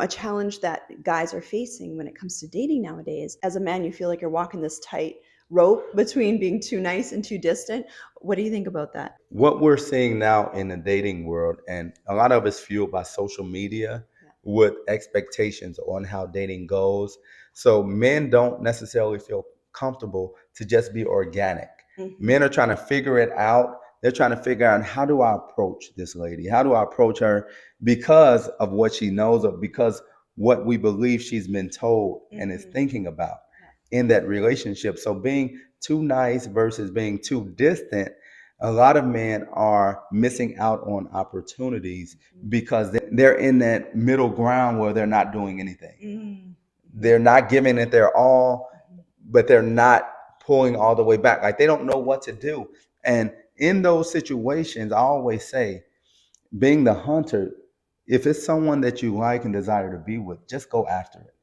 A challenge that guys are facing when it comes to dating nowadays. As a man, you feel like you're walking this tight rope between being too nice and too distant. What do you think about that? What we're seeing now in the dating world, and a lot of it's fueled by social media Yeah. with expectations on how dating goes. So men don't necessarily feel comfortable to just be organic. Mm-hmm. Men are trying to figure it out. They're trying to figure out, how do I approach this lady? How do I approach her because of what she knows, or because what we believe she's been told and is Mm-hmm. thinking about Yeah. in that relationship. So being too nice versus being too distant, a lot of men are missing out on opportunities because they're in that middle ground where they're not doing anything. Mm-hmm. They're not giving it their all, Mm-hmm. but they're not pulling all the way back. Like, they don't know what to do. And in those situations, I always say, being the hunter, if it's someone that you like and desire to be with, just go after it.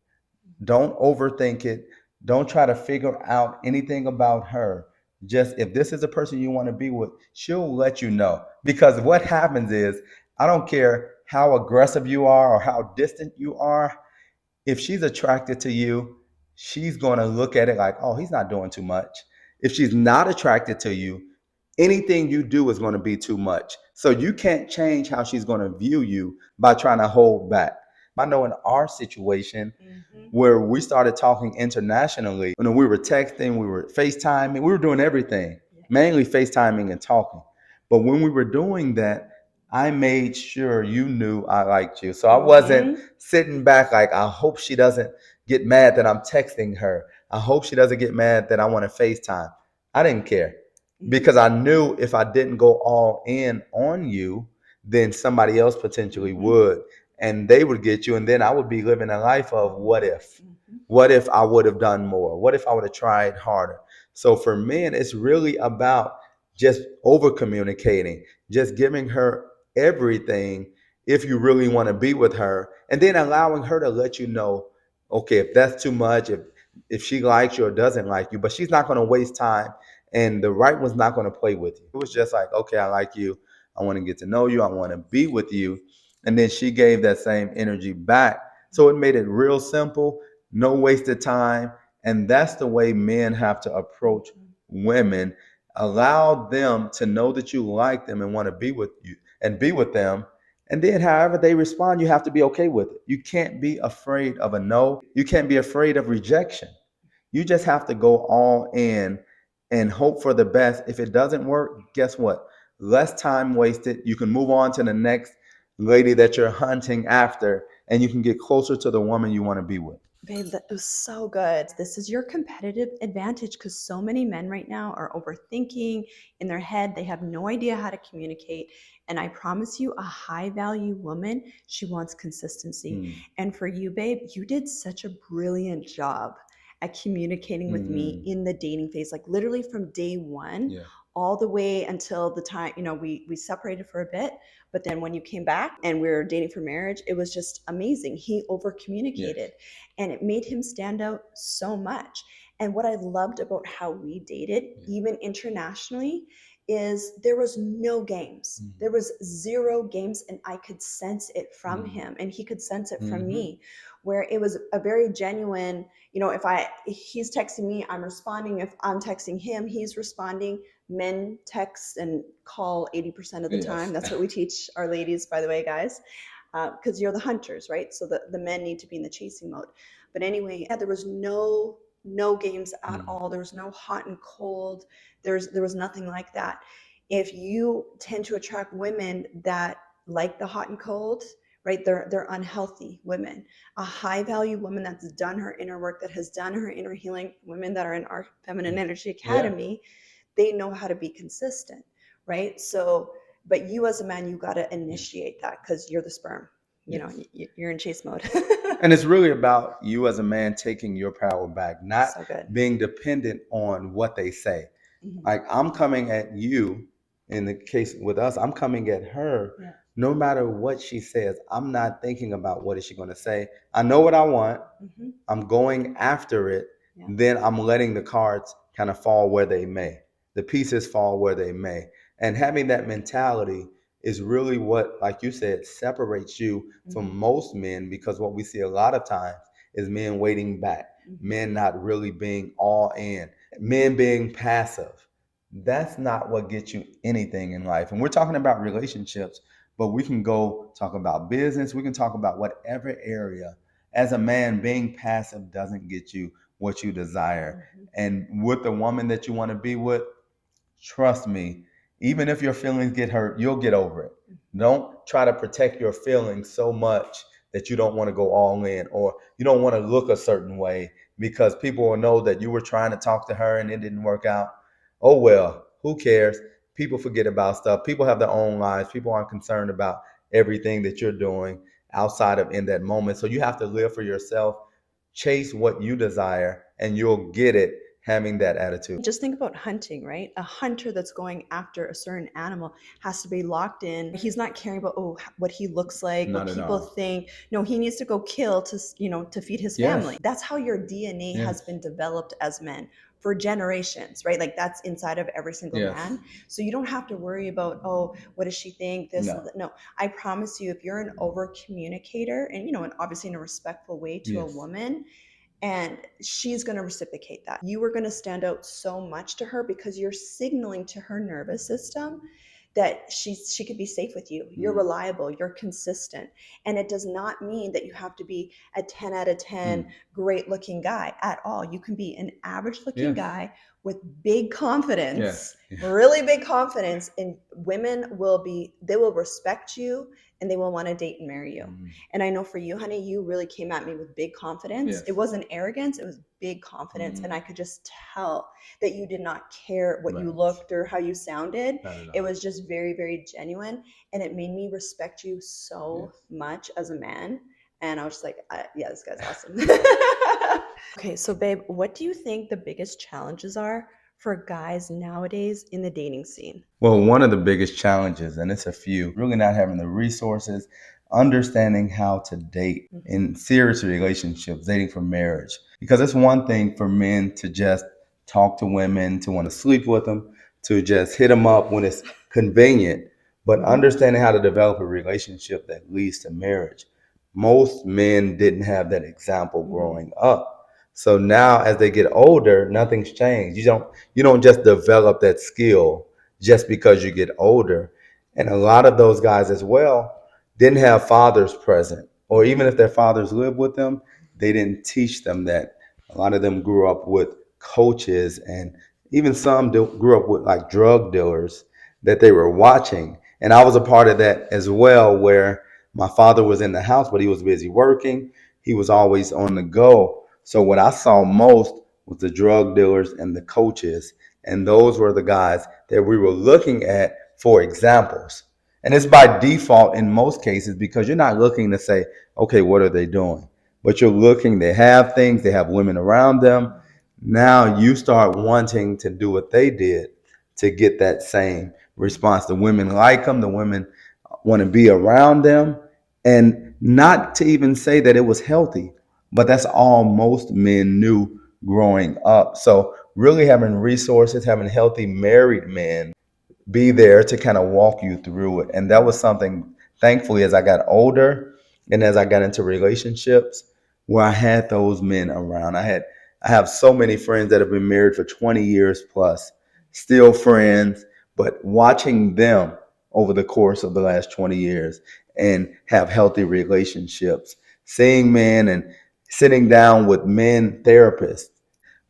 Don't overthink it. Don't try to figure out anything about her. Just, if this is a person you want to be with, she'll let you know. Because what happens is, I don't care how aggressive you are or how distant you are, if she's attracted to you, she's going to look at it like, oh, he's not doing too much. If she's not attracted to you, anything you do is going to be too much. So you can't change how she's going to view you by trying to hold back. I know in our situation, Mm-hmm. where we started talking internationally, we were texting, we were FaceTiming, we were doing everything, Yeah. mainly FaceTiming and talking. But when we were doing that, I made sure you knew I liked you. So I wasn't Mm-hmm. sitting back like, I hope she doesn't get mad that I'm texting her. I hope she doesn't get mad that I want to FaceTime. I didn't care, Mm-hmm. because I knew if I didn't go all in on you, then somebody else potentially Mm-hmm. would, and they would get you. And then I would be living a life of what if? Mm-hmm. What if I would have done more? What if I would have tried harder? So for men, it's really about just over communicating, just giving her everything if you really want to be with her, and then allowing her to let you know, okay, if that's too much, if she likes you or doesn't like you, but she's not going to waste time, and the right one's not going to play with you. It was just like, okay, I like you. I want to get to know you. I want to be with you. And then she gave that same energy back. So it made it real simple, no wasted time. And that's the way men have to approach women. Allow them to know that you like them and want to be with you and be with them. And then, however they respond, you have to be okay with it. You can't be afraid of a no. You can't be afraid of rejection. You just have to go all in and hope for the best. If it doesn't work, guess what? Less time wasted. You can move on to the next lady that you're hunting after, and you can get closer to the woman you want to be with. Babe, that was so good. This is your competitive advantage because so many men right now are overthinking in their head. They have no idea how to communicate. And I promise you, a high value woman, she wants consistency. Mm. And for you, babe, you did such a brilliant job at communicating with me Mm. in the dating phase, like literally from day one Yeah. all the way until the time, we separated for a bit. But then when you came back and we were dating for marriage, it was just amazing. He over Yes. communicated and it made him stand out so much. And what I loved about how we dated, Yeah. even internationally, is there was no games. There was zero games, and I could sense it from him, and he could sense it from Mm-hmm. me, where it was a very genuine. If he's texting me, I'm responding. If I'm texting him, he's responding. Men text and call 80% of the time. Yes. That's what we teach our ladies, by the way, guys, because you're the hunters, right? So the men need to be in the chasing mode. But anyway, yeah, there was no games at Mm. all. There was no hot and cold. There was nothing like that. If you tend to attract women that like the hot and cold, right? They're unhealthy women. A high value woman that's done her inner work, that has done her inner healing, women that are in our Feminine Energy Yeah. Academy, they know how to be consistent, right? So, but you as a man, you got to Yes. initiate that because you're the sperm. Yes. You're in chase mode. And it's really about you as a man taking your power back, not So good. being dependent on what they say. Mhm. Like, I'm coming at you, in the case with us, I'm coming at her. Yeah. No matter what she says, I'm not thinking about what is she going to say. I know what I want. Hmm. I'm going after it. Yeah. Then I'm letting the cards kind of fall where they may. The pieces fall where they may. And having that mentality is really what, like you said, separates you from most men, because what we see a lot of times is men waiting back, men not really being all in, men being passive. That's not what gets you anything in life. And we're talking about relationships, but we can go talk about business, we can talk about whatever area. As a man, being passive doesn't get you what you desire. And with the woman that you want to be with, trust me, even if your feelings get hurt, you'll get over it. Don't try to protect your feelings so much that you don't want to go all in, or you don't want to look a certain way because people will know that you were trying to talk to her and it didn't work out. Oh well, who cares? People forget about stuff. People have their own lives. People aren't concerned about everything that you're doing outside of in that moment. So you have to live for yourself, chase what you desire, and you'll get it having that attitude. Just think about hunting, right? A hunter that's going after a certain animal has to be locked in. He's not caring about, oh, what he looks like, Not what at people all. think. No, he needs to go kill to, to feed his Yes. family. That's how your DNA has Yes. been developed as men for generations, right? Like that's inside of every single Yes. man. So you don't have to worry about, oh, what does she think? This No. and that. No, I promise you, if you're an over communicator and, and obviously in a respectful way to a Yes. woman, and she's going to reciprocate that. You are going to stand out so much to her because you're signaling to her nervous system that she could be safe with you. You're reliable, you're consistent. And it does not mean that you have to be a 10 out of 10 great looking guy at all. You can be an average looking guy with big confidence, really big confidence, and they will respect you and they will want to date and marry you. And I know for you, honey, you really came at me with big confidence. It wasn't arrogance, it was big confidence. And I could just tell that you did not care what you looked or how you sounded. It was just very, very genuine. And it made me respect you so much as a man. And I was just like, yeah, this guy's awesome. Okay, so babe, what do you think the biggest challenges are for guys nowadays in the dating scene? Well, one of the biggest challenges, and it's a few, really not having the resources, understanding how to date in serious relationships, dating for marriage. Because it's one thing for men to just talk to women, to want to sleep with them, to just hit them up when it's convenient, but understanding how to develop a relationship that leads to marriage. Most men didn't have that example growing up. So now as they get older, nothing's changed. You don't just develop that skill just because you get older. And a lot of those guys as well didn't have fathers present, or even if their fathers lived with them, they didn't teach them that. A lot of them grew up with coaches, and even some grew up with like drug dealers that they were watching. And I was a part of that as well, where my father was in the house, but he was busy working. He was always on the go. So what I saw most was the drug dealers and the coaches. And those were the guys that we were looking at for examples. And it's by default in most cases, because you're not looking to say, okay, what are they doing? But you're looking, they have things, they have women around them. Now you start wanting to do what they did to get that same response. The women like them, the women want to be around them. And not to even say that it was healthy, but that's all most men knew growing up. So really having resources, having healthy married men be there to kind of walk you through it. And that was something, thankfully, as I got older and as I got into relationships, where I had those men around. I have so many friends that have been married for 20 years plus, still friends, but watching them over the course of the last 20 years and have healthy relationships, seeing men and sitting down with men therapists.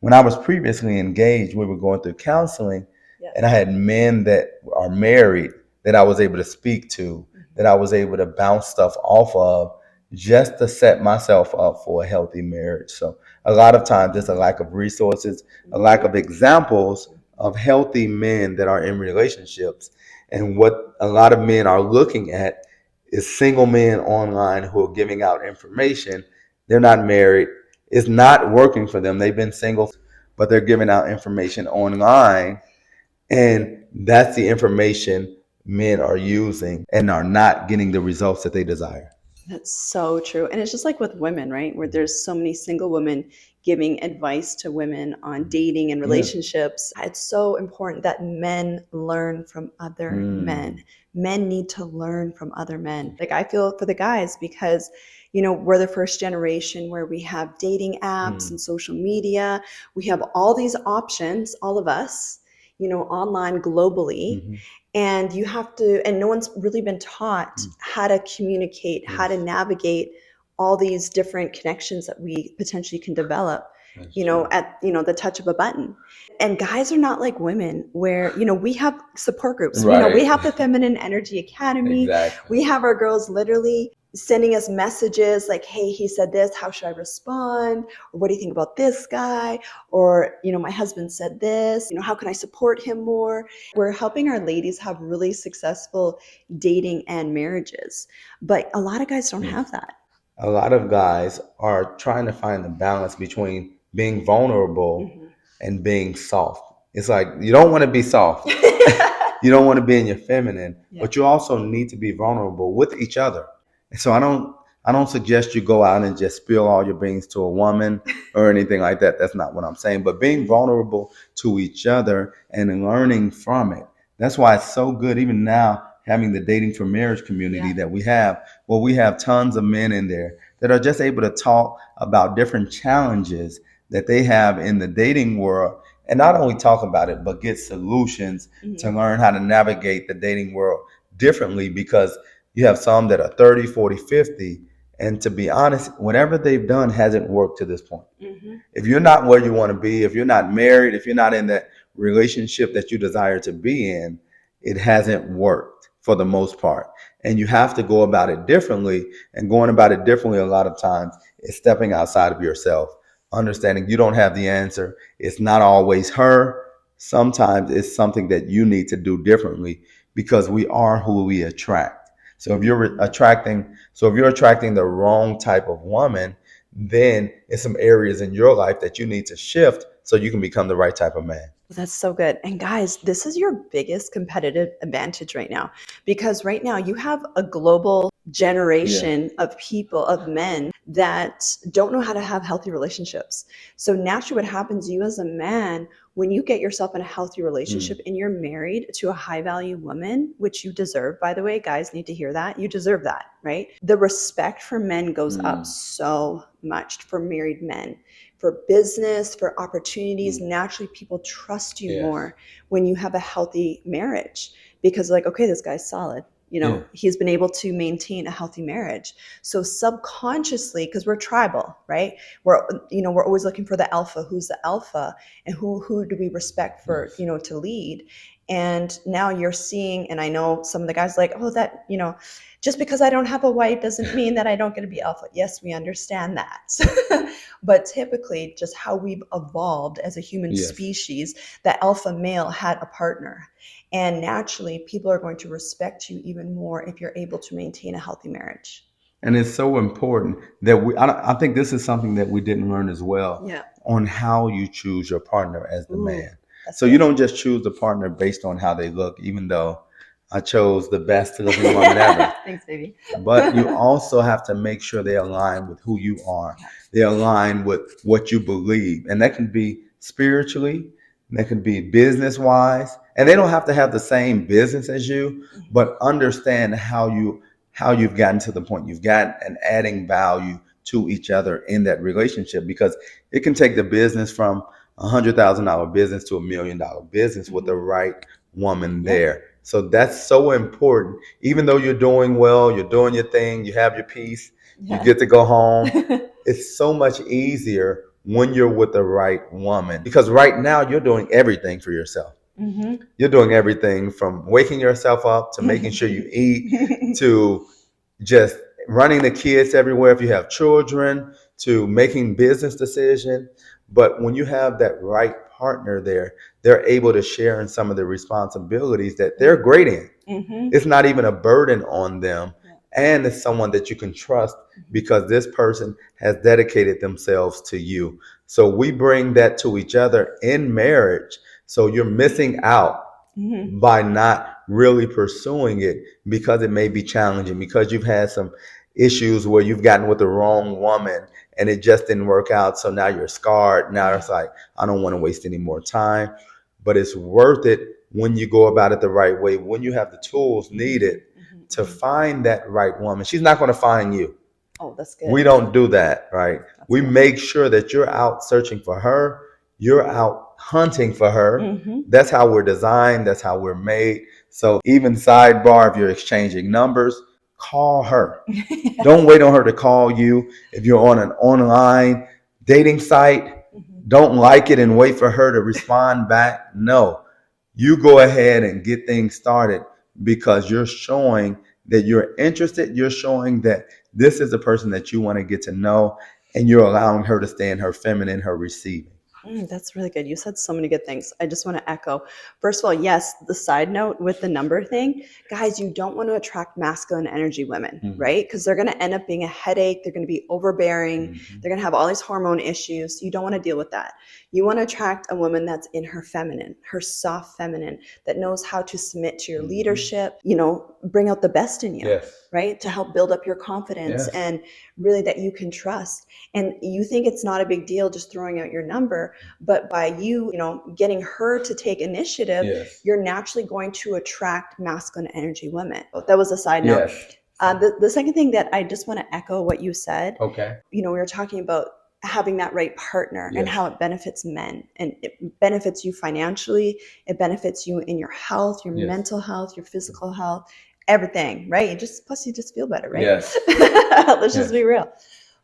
When I was previously engaged, we were going through counseling, and I had men that are married that I was able to speak to, that I was able to bounce stuff off of, just to set myself up for a healthy marriage. So a lot of times there's a lack of resources, a lack of examples of healthy men that are in relationships. And what a lot of men are looking at is single men online who are giving out information. They're not married. It's not working for them. They've been single, but they're giving out information online, and that's the information men are using and are not getting the results that they desire. That's so true. And it's just like with women, right? Where there's so many single women giving advice to women on dating and Yeah. relationships. It's so important that men learn from other men. Men need to learn from other men. Like I feel for the guys because, we're the first generation where we have dating apps and social media. We have all these options, all of us, online globally. And you have to, and no one's really been taught how to communicate, how to navigate all these different connections that we potentially can develop, at the touch of a button. And guys are not like women where, we have support groups. We have the Feminine Energy Academy. Exactly. We have our girls literally sending us messages like, hey, he said this, how should I respond? Or what do you think about this guy? Or, my husband said this, how can I support him more? We're helping our ladies have really successful dating and marriages. But a lot of guys don't have that. A lot of guys are trying to find the balance between being vulnerable and being soft. It's like you don't want to be soft. You don't want to be in your feminine, but you also need to be vulnerable with each other. And so I don't suggest you go out and just spill all your beans to a woman or anything like that. That's not what I'm saying. But being vulnerable to each other and learning from it. That's why it's so good, even now, having the dating for marriage community that we have. Well, we have tons of men in there that are just able to talk about different challenges that they have in the dating world, and not only talk about it, but get solutions to learn how to navigate the dating world differently, because you have some that are 30, 40, 50. And to be honest, whatever they've done hasn't worked to this point. If you're not where you want to be, if you're not married, if you're not in that relationship that you desire to be in, it hasn't worked for the most part. And you have to go about it differently. And going about it differently a lot of times is stepping outside of yourself, understanding you don't have the answer. It's not always her. Sometimes it's something that you need to do differently, because we are who we attract. So if you're attracting the wrong type of woman, then it's some areas in your life that you need to shift so you can become the right type of man. That's so good. And guys, this is your biggest competitive advantage right now, because right now you have a global generation of people, of men that don't know how to have healthy relationships. So naturally what happens, you as a man, when you get yourself in a healthy relationship and you're married to a high value woman, which you deserve, by the way, guys need to hear that. You deserve that, right? The respect for men goes up so much for married men, for business, for opportunities. Naturally, people trust you more when you have a healthy marriage, because like, okay, this guy's solid. He's been able to maintain a healthy marriage. So subconsciously, because we're tribal, right? We're always looking for the alpha. Who's the alpha, and who do we respect for, to lead? And now you're seeing, and I know some of the guys like, oh, that, just because I don't have a wife doesn't mean that I don't get to be alpha. Yes, we understand that. But typically, just how we've evolved as a human species, the alpha male had a partner. And naturally, people are going to respect you even more if you're able to maintain a healthy marriage. And it's so important that I think this is something that we didn't learn as well, on how you choose your partner as the man. So you don't just choose the partner based on how they look, even though I chose the best looking woman ever. Thanks, baby. But you also have to make sure they align with who you are. They align with what you believe. And that can be spiritually, that can be business wise. And they don't have to have the same business as you, but understand how you've gotten to the point you've got, and adding value to each other in that relationship, because it can take the business from $100,000 business to $1 million business with the right woman there. So that's so important. Even though you're doing well, you're doing your thing, you have your peace, you get to go home. It's so much easier when you're with the right woman, because right now you're doing everything for yourself. You're doing everything from waking yourself up to making sure you eat to just running the kids everywhere if you have children, to making business decisions. But when you have that right partner there, they're able to share in some of the responsibilities that they're great in. It's not even a burden on them. And it's someone that you can trust, because this person has dedicated themselves to you. So we bring that to each other in marriage. So you're missing out by not really pursuing it, because it may be challenging, because you've had some issues where you've gotten with the wrong woman and it just didn't work out. So now you're scarred. Now it's like, I don't want to waste any more time. But it's worth it when you go about it the right way, when you have the tools needed to find that right woman. She's not going to find you. Oh, that's good. We don't do that, right? We make sure that you're out searching for her, you're out hunting for her. That's how we're designed, that's how we're made. So even sidebar, if you're exchanging numbers, call her. Don't wait on her to call you. If you're on an online dating site, don't like it and wait for her to respond back. No, you go ahead and get things started because you're showing that you're interested. You're showing that this is a person that you want to get to know, and you're allowing her to stay in her feminine, her receiving. That's really good. You said so many good things. I just want to echo. First of all, yes, the side note with the number thing, guys, you don't want to attract masculine energy women, right? Because they're going to end up being a headache. They're going to be overbearing. They're going to have all these hormone issues. You don't want to deal with that. You want to attract a woman that's in her feminine, her soft feminine, that knows how to submit to your leadership, bring out the best in you, right? To help build up your confidence and really that you can trust. And you think it's not a big deal just throwing out your number, but by you getting her to take initiative, you're naturally going to attract masculine energy women. That was a side note. The second thing that I just want to echo what you said. Okay. We were talking about having that right partner and how it benefits men, and it benefits you financially. It benefits you in your health, your mental health, your physical health, everything, right? Plus you just feel better, right? Let's just be real.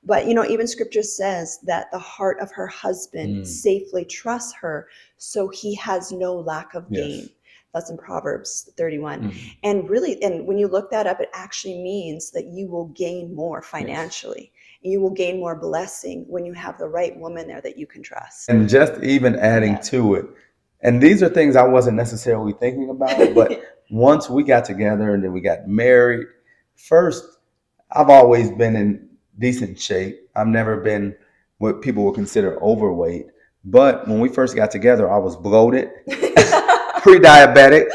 But even scripture says that the heart of her husband safely trusts her, so he has no lack of gain. That's in Proverbs 31. And really, and when you look that up, it actually means that you will gain more financially. You will gain more blessing when you have the right woman there that you can trust. And just even adding to it, and these are things I wasn't necessarily thinking about, but once we got together and then we got married, first, I've always been in decent shape. I've never been what people would consider overweight. But when we first got together, I was bloated, pre-diabetic.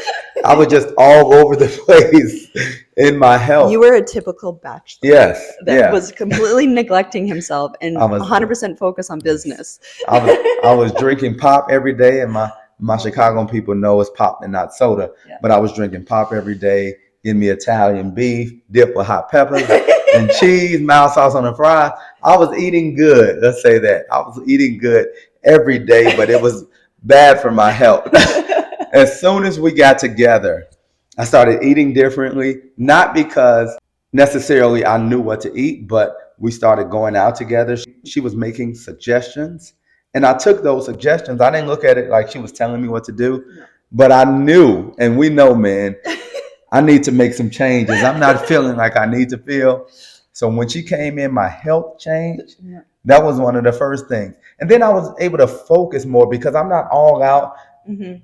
I was just all over the place in my health. You were a typical bachelor. Yes. That was completely neglecting himself and 100% focused on business. I was drinking pop every day, and my Chicago people know it's pop and not soda. But I was drinking pop every day, getting me Italian beef, dipped with hot peppers and cheese, mild sauce on the fries. I was eating good. Let's say that. I was eating good every day, but it was bad for my health. As soon as we got together, I started eating differently, not because necessarily I knew what to eat, but we started going out together. She was making suggestions, and I took those suggestions. I didn't look at it like she was telling me what to do, but I knew, and we know, man, I need to make some changes. I'm not feeling like I need to feel. So when she came in, my health changed. That was one of the first things. And then I was able to focus more because I'm not all out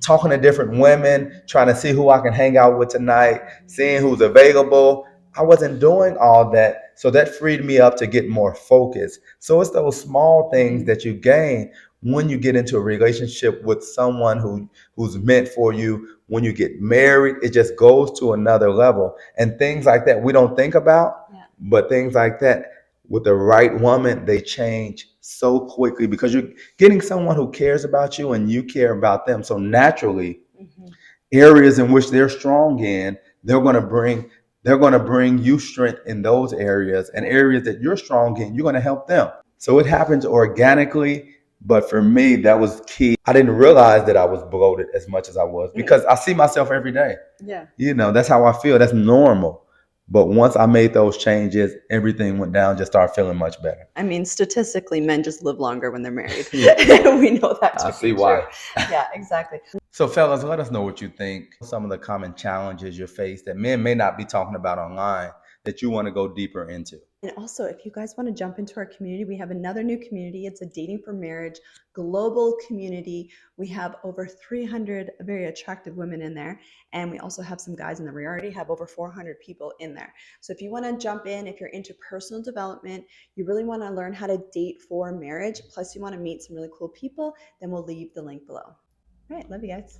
talking to different women, trying to see who I can hang out with tonight, seeing who's available. I wasn't doing all that. So that freed me up to get more focused. So it's those small things that you gain when you get into a relationship with someone who's meant for you. When you get married, it just goes to another level. And things like that we don't think about, but things like that with the right woman, they change so quickly because you're getting someone who cares about you and you care about them. So naturally, areas in which they're strong in, they're going to bring you strength in those areas, and areas that you're strong in, you're going to help them. So it happens organically. But for me, that was key. I didn't realize that I was bloated as much as I was because I see myself every day. That's how I feel. That's normal. But once I made those changes, everything went down, just started feeling much better. I mean, statistically, men just live longer when they're married. We know that to I be see true. why. Yeah, exactly. So fellas, let us know what you think. Some of the common challenges you face that men may not be talking about online that you want to go deeper into. And also, if you guys want to jump into our community, we have another new community. It's a Dating for Marriage global community. We have over 300 very attractive women in there. And we also have some guys in there. We already have over 400 people in there. So if you want to jump in, if you're into personal development, you really want to learn how to date for marriage, plus you want to meet some really cool people, then we'll leave the link below. All right, love you guys.